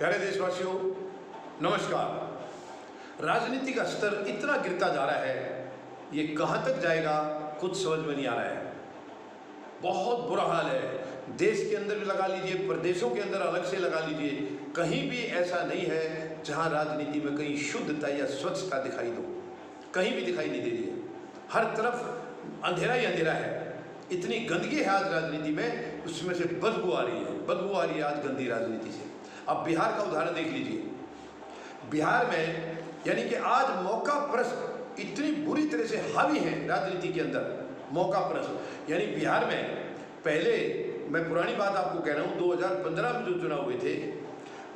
प्यारे देशवासियों, नमस्कार। राजनीति का स्तर इतना गिरता जा रहा है, ये कहाँ तक जाएगा कुछ समझ में नहीं आ रहा है। बहुत बुरा हाल है। देश के अंदर भी लगा लीजिए, प्रदेशों के अंदर अलग से लगा लीजिए, कहीं भी ऐसा नहीं है जहाँ राजनीति में कहीं शुद्धता या स्वच्छता दिखाई दो। कहीं भी दिखाई नहीं दे रही है। हर तरफ अंधेरा ही अंधेरा है। इतनी गंदगी है आज राजनीति में, उसमें से बदबू आ रही है। बदबू आ रही है आज गंदी राजनीति से। अब बिहार का उदाहरण देख लीजिए। बिहार में यानी कि आज मौका प्रश्न इतनी बुरी तरह से हावी है राजनीति के अंदर। मौका प्रश्न यानी बिहार में पहले, मैं पुरानी बात आपको कह रहा हूँ, 2015 में जो चुनाव हुए थे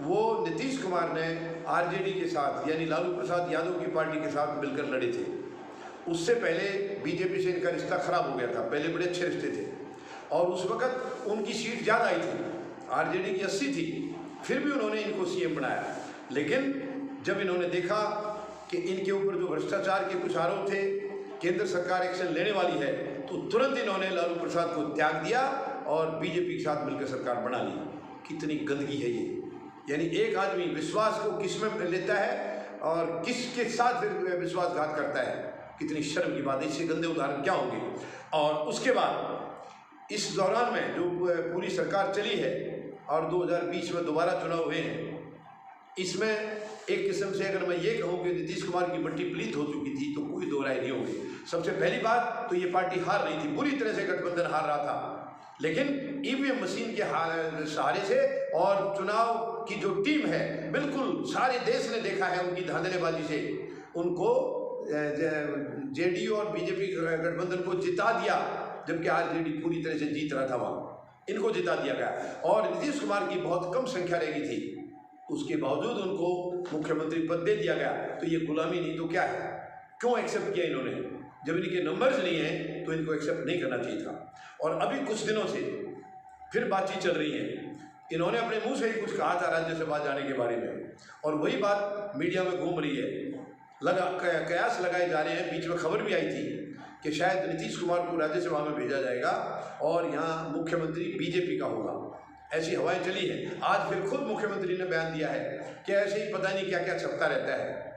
वो नीतीश कुमार ने आरजेडी के साथ यानी लालू प्रसाद यादव की पार्टी के साथ मिलकर लड़े थे। उससे पहले बीजेपी से इनका रिश्ता खराब हो गया था। पहले बड़े अच्छे रिश्ते थे और उस वक्त उनकी सीट ज़्यादा आई थी। आरजेडी की 80 थी, फिर भी उन्होंने इनको सीएम बनाया। लेकिन जब इन्होंने देखा कि इनके ऊपर जो भ्रष्टाचार के कुछ आरोप थे, केंद्र सरकार एक्शन लेने वाली है, तो तुरंत इन्होंने लालू प्रसाद को त्याग दिया और बीजेपी के साथ मिलकर सरकार बना ली। कितनी गंदगी है ये। यानी एक आदमी विश्वास को किस में लेता है और किसके साथ फिर विश्वासघात करता है। कितनी शर्म की बात है। इससे गंदे उदाहरण क्या होंगे। और उसके बाद इस दौरान में जो पूरी सरकार चली है और 2020 में दोबारा चुनाव हुए हैं, इसमें एक किस्म से अगर मैं ये कहूँ कि नीतीश कुमार की मट्टी पलीत हो चुकी थी तो कोई दो राय नहीं होगी। सबसे पहली बात तो ये पार्टी हार रही थी, बुरी तरह से गठबंधन हार रहा था, लेकिन ईवीएम मशीन के सहारे से और चुनाव की जो टीम है, बिल्कुल सारे देश ने देखा है उनकी धांधलेबाजी से, उनको जेडीयू और बीजेपी गठबंधन को जिता दिया, जबकि आरजेडी पूरी तरह से जीत रहा था। वहाँ इनको जिता दिया गया और नीतीश कुमार की बहुत कम संख्या रह गई थी, उसके बावजूद उनको मुख्यमंत्री पद दे दिया गया। तो ये गुलामी नहीं तो क्या है। क्यों एक्सेप्ट किया इन्होंने? जब इनके नंबर्स नहीं हैं तो इनको एक्सेप्ट नहीं करना चाहिए था। और अभी कुछ दिनों से फिर बातचीत चल रही है। इन्होंने अपने मुंह से ही कुछ कहा था राज्यसभा जाने के बारे में, और वही बात मीडिया में घूम रही है। कयास लगाए जा रहे हैं। बीच में खबर भी आई थी कि शायद नीतीश कुमार को राज्यसभा में भेजा जाएगा और यहाँ मुख्यमंत्री बीजेपी का होगा। ऐसी हवाएं चली हैं। आज फिर खुद मुख्यमंत्री ने बयान दिया है कि ऐसे ही पता नहीं क्या क्या छपता रहता है।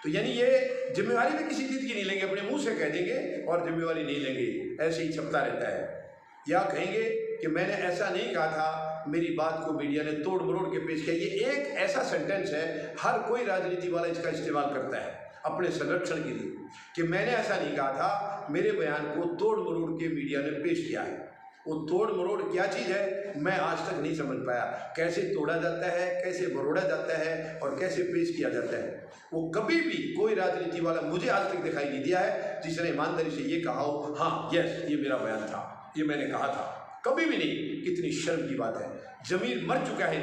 तो यानी ये जिम्मेवारी भी किसी चीज़ की नहीं लेंगे, अपने मुंह से कह देंगे और जिम्मेवारी नहीं लेंगे, ऐसे ही छपता रहता है। या कहेंगे कि मैंने ऐसा नहीं कहा था, मेरी बात को मीडिया ने तोड़ मरोड़ के पेश किया। ये एक ऐसा सेंटेंस है, हर कोई राजनीति वाला इसका इस्तेमाल करता है अपने संरक्षण के लिए, कि मैंने ऐसा नहीं कहा था, मेरे बयान को तोड़ मरोड़ के मीडिया ने पेश किया है। वो तोड़ मरोड़ क्या चीज़ है मैं आज तक नहीं समझ पाया। कैसे तोड़ा जाता है, कैसे मरोड़ा जाता है और कैसे पेश किया जाता है, वो कभी भी कोई राजनीति वाला मुझे आज तक दिखाई नहीं दिया है जिसने ईमानदारी से ये कहा हो, हाँ यस ये मेरा बयान था, ये मैंने कहा था। कभी भी नहीं। कितनी शर्म की बात है। जमीन मर चुका है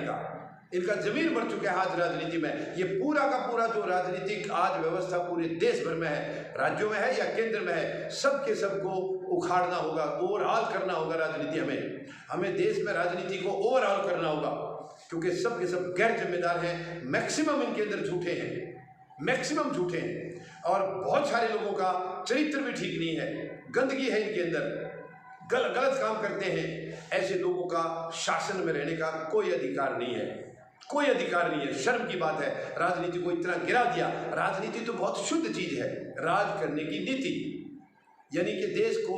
इनका जमीन मर चुका है आज राजनीति में। ये पूरा का पूरा जो राजनीतिक आज व्यवस्था पूरे देश भर में है, राज्यों में है या केंद्र में है, सबके सबको उखाड़ना होगा, ओवरऑल करना होगा राजनीति। हमें देश में राजनीति को ओवरऑल करना होगा, क्योंकि सब के सब गैर जिम्मेदार हैं। मैक्सिमम इनके अंदर झूठे हैं, मैक्सिमम झूठे हैं, और बहुत सारे लोगों का चरित्र भी ठीक नहीं है। गंदगी है इनके अंदर, गलत काम करते हैं। ऐसे लोगों का शासन में रहने का कोई अधिकार नहीं है, कोई अधिकार नहीं है। शर्म की बात है। राजनीति को इतना गिरा दिया। राजनीति तो बहुत शुद्ध चीज है। राज करने की नीति यानी कि देश को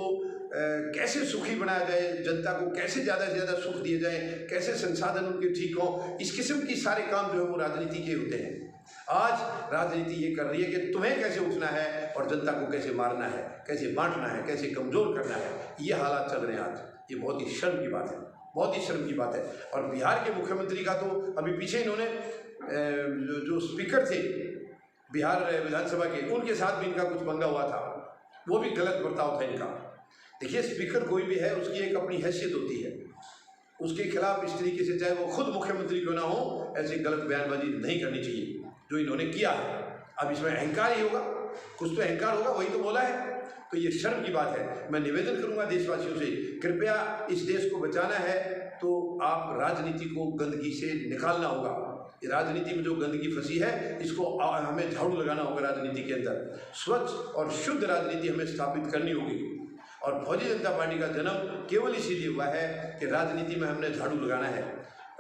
कैसे सुखी बनाया जाए, जनता को कैसे ज़्यादा से ज़्यादा सुख दिए जाए, कैसे संसाधन उनके ठीक हों, इस किस्म की सारे काम जो है वो राजनीति के होते हैं। आज राजनीति ये कर रही है कि तुम्हें कैसे उठना है और जनता को कैसे मारना है, कैसे बांटना है, कैसे कमज़ोर करना है। ये हालात चल रहे हैं आज। ये बहुत ही शर्म की बात है, बहुत ही शर्म की बात है। और बिहार के मुख्यमंत्री का तो अभी पीछे इन्होंने जो स्पीकर थे बिहार विधानसभा के, उनके साथ भी इनका कुछ पंगा हुआ था। वो भी गलत बर्ताव था इनका। देखिए, स्पीकर कोई भी है उसकी एक अपनी हैसियत होती है। उसके खिलाफ इस तरीके से, चाहे वो खुद मुख्यमंत्री क्यों ना हो, ऐसी गलत बयानबाजी नहीं करनी चाहिए जो इन्होंने किया है। अब इसमें अहंकार ही होगा, कुछ तो अहंकार होगा, वही तो बोला है। तो ये शर्म की बात है। मैं निवेदन करूंगा देशवासियों से, कृपया इस देश को बचाना है तो आप राजनीति को गंदगी से निकालना होगा। राजनीति में जो गंदगी फंसी है इसको हमें झाड़ू लगाना होगा। राजनीति के अंदर स्वच्छ और शुद्ध राजनीति हमें स्थापित करनी होगी। और भारतीय जनता पार्टी का जन्म केवल इसीलिए हुआ है कि राजनीति में हमने झाड़ू लगाना है।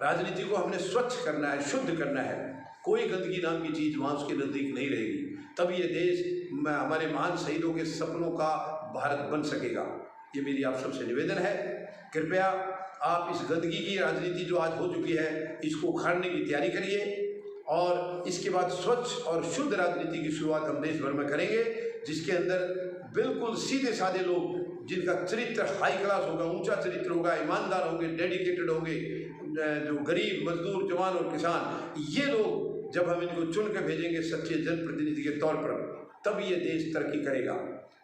राजनीति को हमने स्वच्छ करना है, शुद्ध करना है। कोई गंदगी नाम की चीज़ वहाँ उसके नज़दीक नहीं रहेगी। तब ये देश हमारे महान शहीदों के सपनों का भारत बन सकेगा। ये मेरी आप सबसे निवेदन है, कृपया आप इस गंदगी की राजनीति जो आज हो चुकी है इसको उखाड़ने की तैयारी करिए और इसके बाद स्वच्छ और शुद्ध राजनीति की शुरुआत हम देश भर में करेंगे, जिसके अंदर बिल्कुल सीधे साधे लोग जिनका चरित्र हाई क्लास होगा, ऊंचा चरित्र होगा, ईमानदार होंगे, डेडिकेटेड होंगे, जो गरीब मजदूर जवान और किसान, ये लोग जब हम इनको चुन के भेजेंगे सच्चे जनप्रतिनिधि के तौर पर, तब ये देश तरक्की करेगा,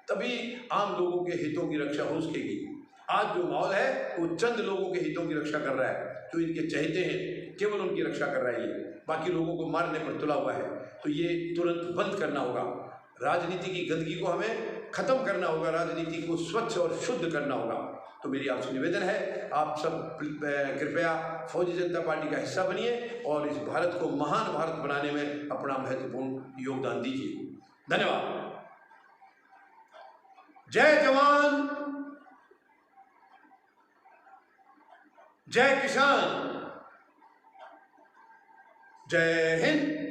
तभी आम लोगों के हितों की रक्षा हो सकेगी। आज जो माहौल है वो चंद लोगों के हितों की रक्षा कर रहा है, जो इनके चहेते हैं, केवल उनकी रक्षा कर रहा है, ये बाकी लोगों को मारने पर तुला हुआ है। तो ये तुरंत बंद करना होगा। राजनीति की गंदगी को हमें खत्म करना होगा, राजनीति को स्वच्छ और शुद्ध करना होगा। तो मेरी आपसे निवेदन है, आप सब कृपया फौजी जनता पार्टी का हिस्सा बनिए और इस भारत को महान भारत बनाने में अपना महत्वपूर्ण योगदान दीजिए। धन्यवाद। जय जवान, जय किसान, जय हिंद।